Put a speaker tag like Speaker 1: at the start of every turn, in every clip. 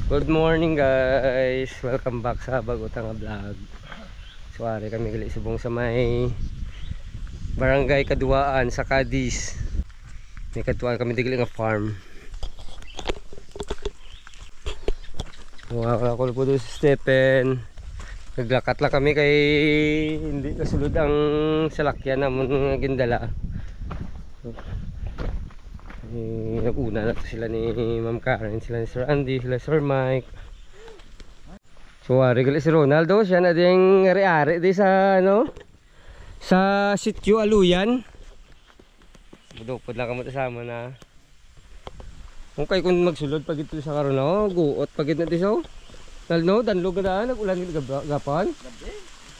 Speaker 1: Good morning guys, welcome back sa Bagutang Vlog. So ari kami gali subong sa may barangay Kaduaan sa Cadiz. May katuan kami digli nga farm. Wala ko po doon si Stephen. Naglakat lang kami kay hindi kasulod ang salakyan namon nga gindala. Nag-una na sila ni Ma'am Karen, sila ni Sir Andy, sila Sir Mike. So regali si Ronaldo, siya na ding ari-ari di sa ano, sa sitio Aluyan. Budokod lang kamo kasama na. Kung kay kun magsulod pag ito sa karon no, guot pag ito di so. Nalno danlog na nag-ulan gid gapon.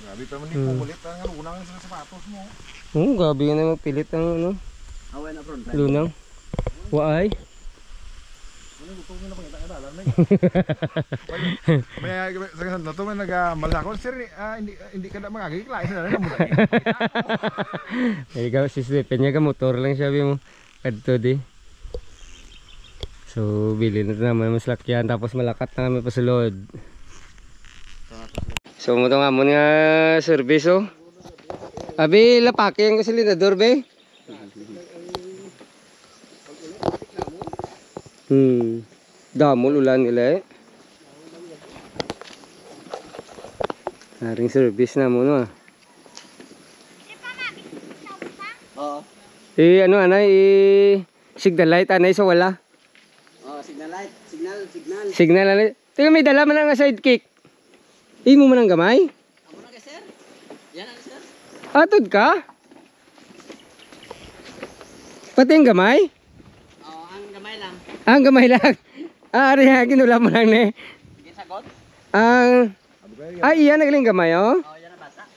Speaker 2: Grabe pa man ni pumulit ang lunang sa sapatos mo.
Speaker 1: Gabi na magpilit ang ano.
Speaker 2: Away na front.
Speaker 1: Lunang. Waay.
Speaker 2: Ano gusto mo na pangita ka dalan may. May nato man nagamalakon sir hindi ka na magagay klase na mo.
Speaker 1: Ay gaw si Stephen niya motor lang siya mo kadto di. So bilhin na naman mas lakyan tapos malakat na kami pasulod. So mo to nga mo nga service oh. Abi lapake ang silinador be. Damol ulan nila eh. Haring service na mo no.
Speaker 3: Oo.
Speaker 1: Ano anay signal light anay sa wala.
Speaker 3: Oh, signal light, signal.
Speaker 1: Signal anay. Tingnan may dala man nga sidekick. Imo man ang gamay?
Speaker 3: Amo na ka sir. Yan ang sir.
Speaker 1: Atod ka? Pati ang gamay?
Speaker 3: Oh, ang gamay lang.
Speaker 1: Ang gamay lang. Ari ha ginula mo lang ne.
Speaker 3: Gisagot?
Speaker 1: Ang iyan nagaling gamay oh.
Speaker 3: Oh, yan ang bata.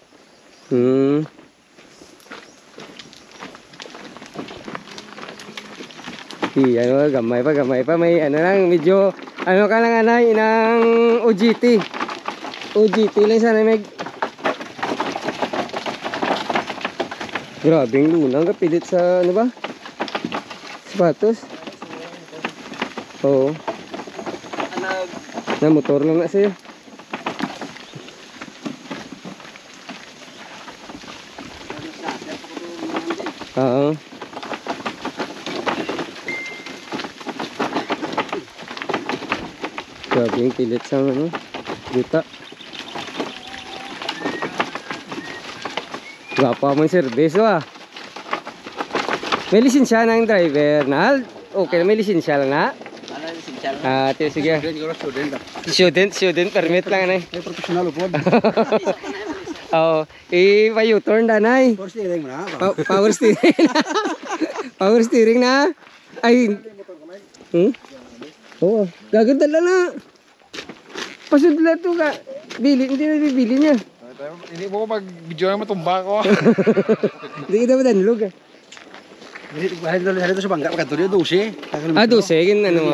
Speaker 1: Ano, gamay pa may ano lang medyo ano ka lang anay ng OGT lang sana may grabing lunang kapilit sa ano ba sapatos. Oo. Na motor lang na sa'yo. Oo. Grabe yung pilit sa ano, buta. Gapa mo yung service ah. May lisensya na yung driver na. Okay na may lisensya lang na.
Speaker 3: Ano yung signal?
Speaker 1: Sige. Student permit lang anay.
Speaker 2: Ay professional po.
Speaker 1: Oo. Pa-U-turn na anay.
Speaker 2: Power steering mo na.
Speaker 1: Power steering. Power steering na. Ay. Oo. Gaganda na. Pasudla to ka. Hindi na bibili niya.
Speaker 2: Hindi mo mag-video na matumba ko.
Speaker 1: Hindi kita ba danlog ah.
Speaker 2: Dito sa bangka pagkanto dito 12.
Speaker 1: 12 gin ano mo.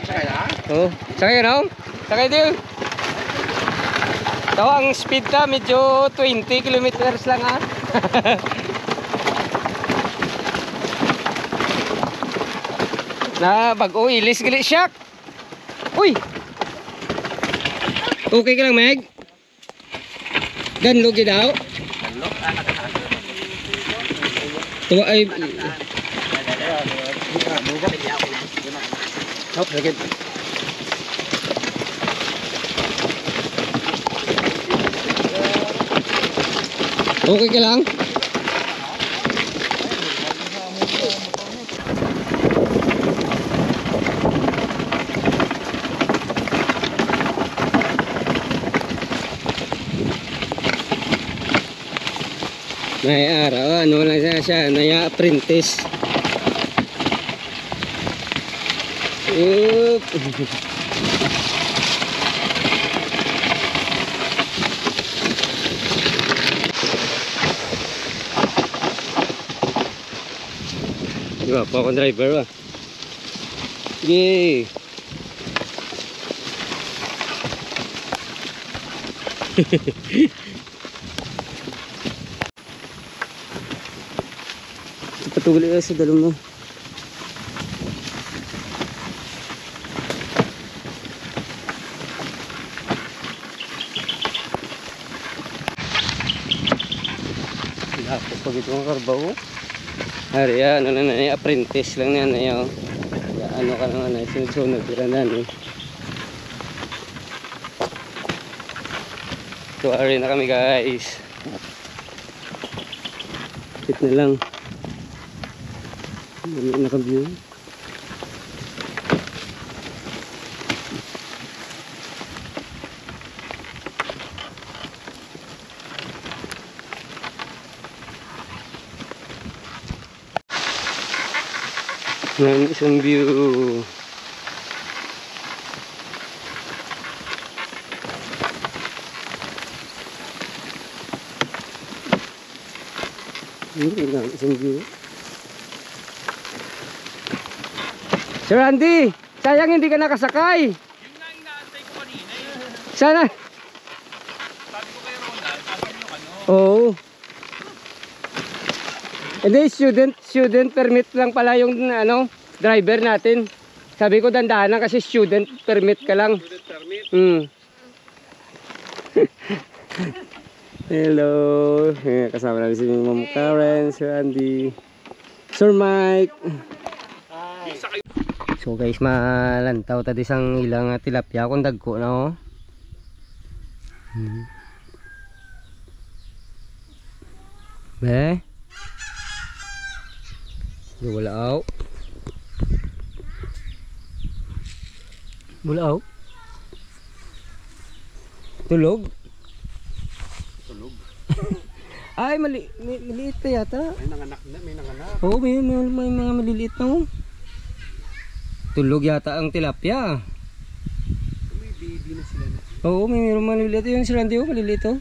Speaker 2: Sakay na?
Speaker 1: Oh, sakay na. Sakay din. Tawa ang speed ka medyo 20 kilometers lang ah. Na bago ilis gali shock. Uy. Okay ka lang Meg? Danlog daw. Tuwa ay hop sakit. Okay ka lang? May araw, ano lang siya, naya apprentice. Oop. Diba po akong driver ba? Sige. Patuloy sa dalom mo. pag itong karbaw. Hari ano na na apprentice lang yan ayo. Ano ka lang na sunod-sunod na ni. So ari na kami guys. Sit na lang. Ano naka-view? Yan isang view. Yan isang view. Sir Andy, sayang hindi ka nakasakay.
Speaker 4: Yun nga yung naantay ko kanina eh.
Speaker 1: Sana.
Speaker 4: Sabi ko kay Ronald, sabi yung ano.
Speaker 1: Oo. Hindi, student permit lang pala yung ano, driver natin. Sabi ko dandahan lang kasi student permit ka lang.
Speaker 4: Student permit.
Speaker 1: Hello. Kasama namin si Ma'am Karen, Sir Andy, Sir Mike. So guys, malantaw tadi sang ilang tilapia kung dagko na oh. Be. Bulaaw. Bulaaw. Tulog.
Speaker 4: Tulog.
Speaker 1: Ay, maliit pa yata.
Speaker 4: May nanganak na, may nanganak.
Speaker 1: Oo, may mga maliliit na oh. Tulog yata ang tilapia.
Speaker 4: May baby na sila na.
Speaker 1: Oo, may mayroong maliliit. Yung silandi oh, maliliit oh.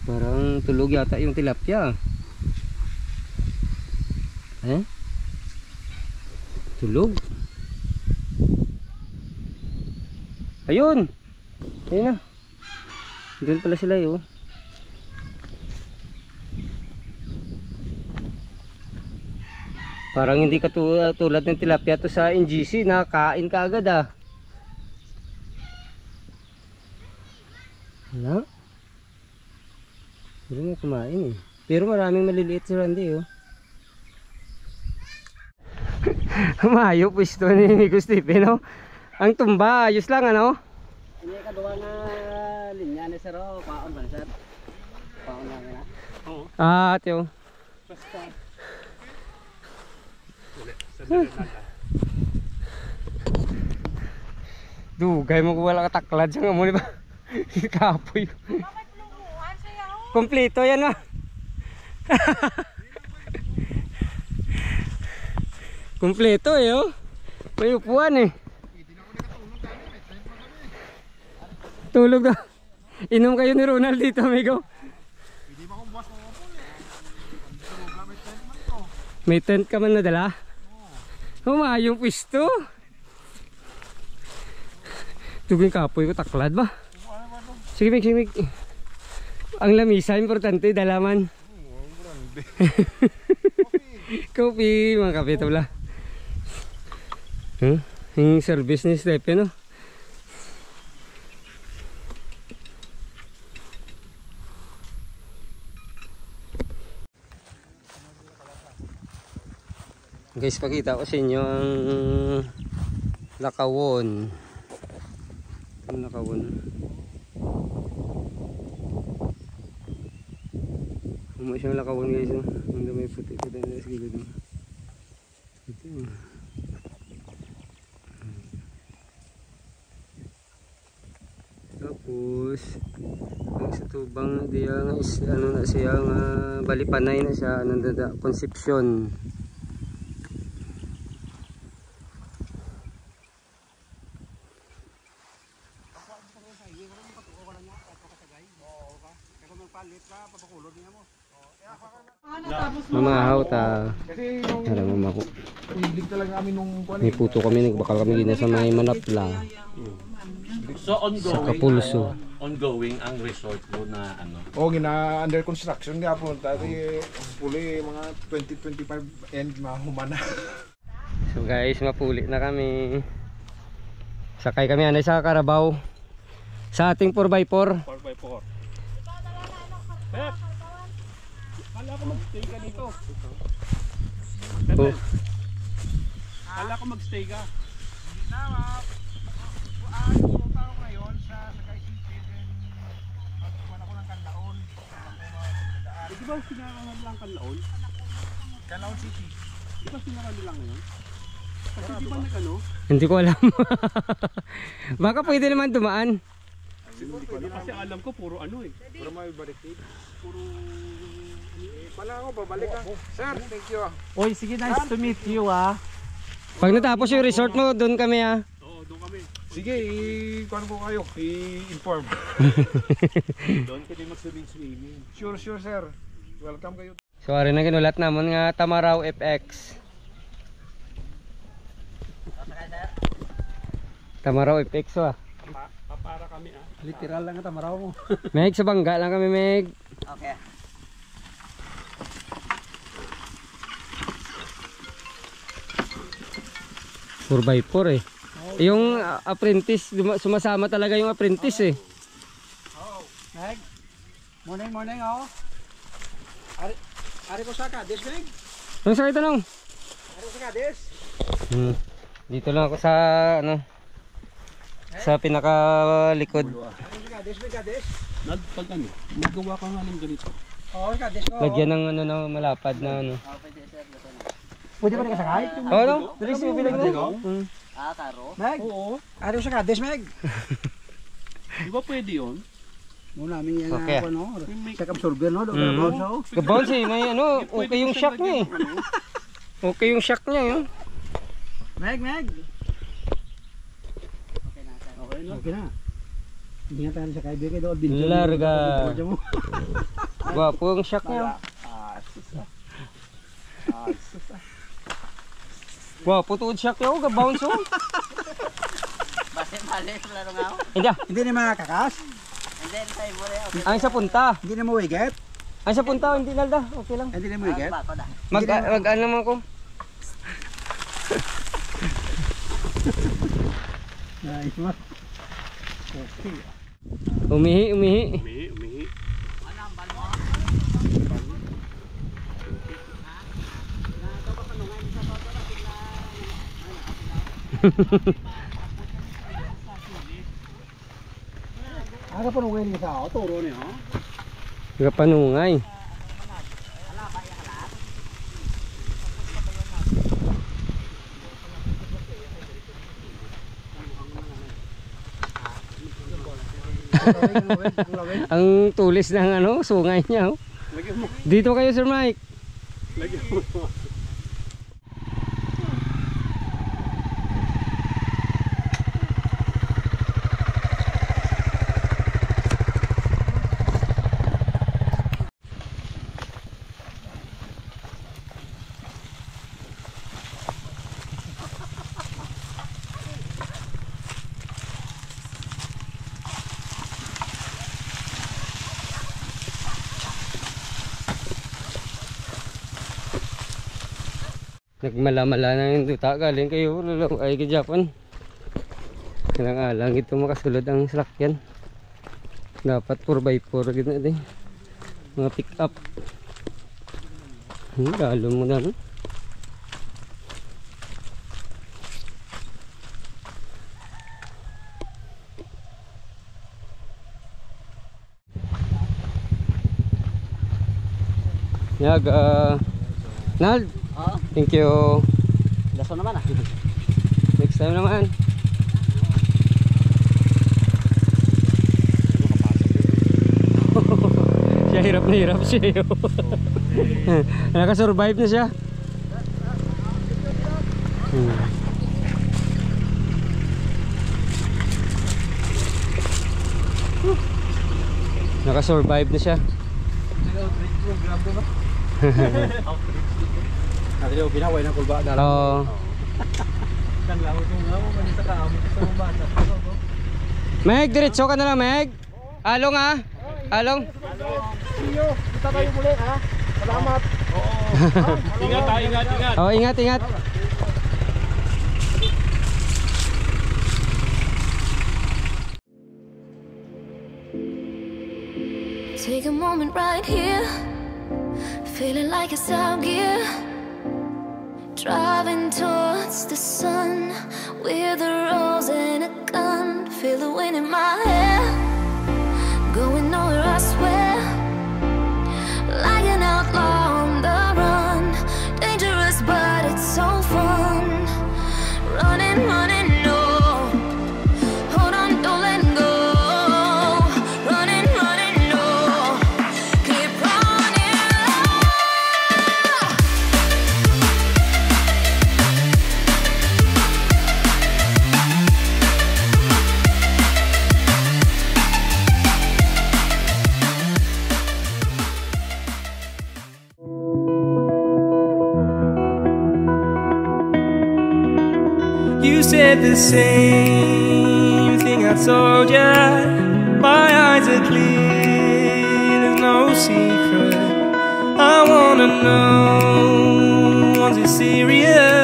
Speaker 1: Parang tulog yata yung tilapia. Eh? Tulog. Ayun. Ayun na. Doon pala sila yun. Parang hindi ka tulad ng tilapia to sa NGC. Nakain ka agad ah. Wala. Hindi mo kumain eh. Pero maraming maliliit si Randy oh. Mayo pwesto ni Nico Stephen no? Ang tumba, ayos lang ano?
Speaker 3: Ini kadua na linya ni sir, paon ba sir? Paon lang na.
Speaker 4: Oo.
Speaker 1: Ah, tiyo.
Speaker 4: Basta. Sandali na.
Speaker 1: Dugay mo kung wala kataklad siya nga mo di ba? Kapoy. Kompleto yan ah. Kompleto eh oh. May upuan eh. Tulog na. Inom kayo ni Ronald dito amigo. May tent ka man nadala? Humayong pwesto. Tuging kapoy ko taklad ba? Sige mig, sige mig. Ang lamisa importante dalaman. Kopi mga kape ito pala. Yung service ni Stephen no? Guys, pakita ko sa inyo ang lakawon. Ang lakawon. Huwag siyang lakawon guys. Ang may puti ko din sa gilid. Ito. Tapos ang sa tubang diya nga is ano na siya nga balipanay na siya anong dada konsepsyon. Mamahaw ta. Para mamako.
Speaker 2: Hilig talaga kami nung
Speaker 1: May puto kami, nagbakal kami gina sa may manapla.
Speaker 4: So ongoing,
Speaker 1: Sa Kapulso.
Speaker 4: ongoing ang resort mo na ano.
Speaker 2: oh, gina under construction nga po. Dati puli mga 2025 end mahumana.
Speaker 1: So guys, mapuli na kami. Sakay kami anay sa Carabao. Sa ating 4x4.
Speaker 4: 4x4. Kala ko mag-stay ka dito.
Speaker 1: Oh.
Speaker 4: Kala ko mag-stay ka.
Speaker 2: Hindi na, pumunta ako ngayon sa Sagay City, then magkuhan ako ng Kanlaon.
Speaker 4: Di ba sinakahan lang Kanlaon?
Speaker 2: Kanlaon City.
Speaker 4: Di ba sinakahan lang ngayon? Kasi di ba nag-ano?
Speaker 1: Hindi ko alam. Baka pwede naman dumaan.
Speaker 4: Kasi alam ko puro ano eh.
Speaker 2: Pero may barricade. Puro... Pala ako, babalik ka. Sir, thank you.
Speaker 3: Oy, sige, nice to meet you ah.
Speaker 1: Pag natapos yung resort mo, doon kami ah.
Speaker 4: Oo, doon kami.
Speaker 2: Sige, i-kuhan ko kayo. I-inform.
Speaker 4: Doon ka din mag-swimming.
Speaker 2: Sure, sir. Welcome kayo.
Speaker 1: So ari na ginulat namon nga Tamaraw FX. Tamaraw FX ah.
Speaker 4: Para kami ah.
Speaker 3: Literal lang ata maraw mo.
Speaker 1: Meg sa bangga lang kami Meg.
Speaker 3: Okay.
Speaker 1: Four by four eh. Yung apprentice, sumasama talaga yung apprentice eh.
Speaker 3: Meg. Morning oh. Ari ko sa Kades, Meg.
Speaker 1: Anong sakit tanong?
Speaker 3: Ari ko sa Kades.
Speaker 1: Dito lang ako sa ano, sa pinakalikod.
Speaker 3: Ari ko sa Kades, Meg, Kades.
Speaker 4: Pag ano, magawa ka nga ng ganito.
Speaker 3: Oo, Kades ko.
Speaker 1: Lagyan ng ano na malapad na ano.
Speaker 3: Pwede ba rin kasakay?
Speaker 1: Oo, no? Dali siya bilang mo.
Speaker 3: Karo. Meg. Oo. Ari ko sa Kades, Meg.
Speaker 4: Di ba pwede yun?
Speaker 3: Muna namin yan
Speaker 1: Okay.
Speaker 3: ako, no? Check absorber, no? Doon
Speaker 1: Mm.
Speaker 3: na so.
Speaker 1: Kabounce eh, may ano, okay yung shock niya eh. Okay yung shock niya yun.
Speaker 3: Meg. Okay na. Okay na. Hindi nga tayo sa kaibigan doon.
Speaker 1: Larga. Gwapo yung shock niya. Gwapo tuod shock niya, kabounce oh.
Speaker 3: Bale, laro nga ako.
Speaker 1: Hindi
Speaker 3: Hindi na makakakas.
Speaker 1: Ang sa punta.
Speaker 3: Hindi na mawigat.
Speaker 1: Ang sa punta, hindi nalda. Okay lang.
Speaker 3: Hindi na mawigat.
Speaker 1: Mag ano naman ko.
Speaker 3: Nice man. Okay.
Speaker 1: Umihi.
Speaker 4: Umihi.
Speaker 3: Aga pa nung ngayon sa ako, turo niyo.
Speaker 1: Kapanungay. Ang tulis ng ano, sungay niya oh.
Speaker 4: Lagyan mo.
Speaker 1: Dito kayo Sir Mike.
Speaker 4: Lagyan mo.
Speaker 1: Nagmala-mala na yung duta galing kayo ay kay Japan. Kailangan ito makasulod ang salakyan. Dapat 4x4 gid na din. Mga pick up. Lalo mo na no? Nald.
Speaker 3: Oo.
Speaker 1: Thank you.
Speaker 3: Laso naman ah.
Speaker 1: Next time naman. Siya hirap na hirap siya. Nakasurvive na siya. Nakasurvive na siya.
Speaker 3: Natin yung pinaway ng kulba na lang.
Speaker 1: Oo.
Speaker 3: Kan lang kung nga mo man sa kaamo sa mga bata.
Speaker 1: Meg, diretso ka na lang, Meg. Along ah. Along.
Speaker 3: See you. Kita tayo muli ha. Salamat.
Speaker 4: Ingat.
Speaker 1: Oh, ingat.
Speaker 5: Take a moment right here. feeling like it's out gear, driving towards the sun with a rose and a gun. Feel the wind in my hair, going nowhere I swear, like an outlaw on the run. Dangerous but it's so fun. Running, running, no, hold on, don't let go. Running, running, no, keep running.
Speaker 6: You said the same thing I told ya. My eyes are clear, there's no secret. I wanna know, was it serious?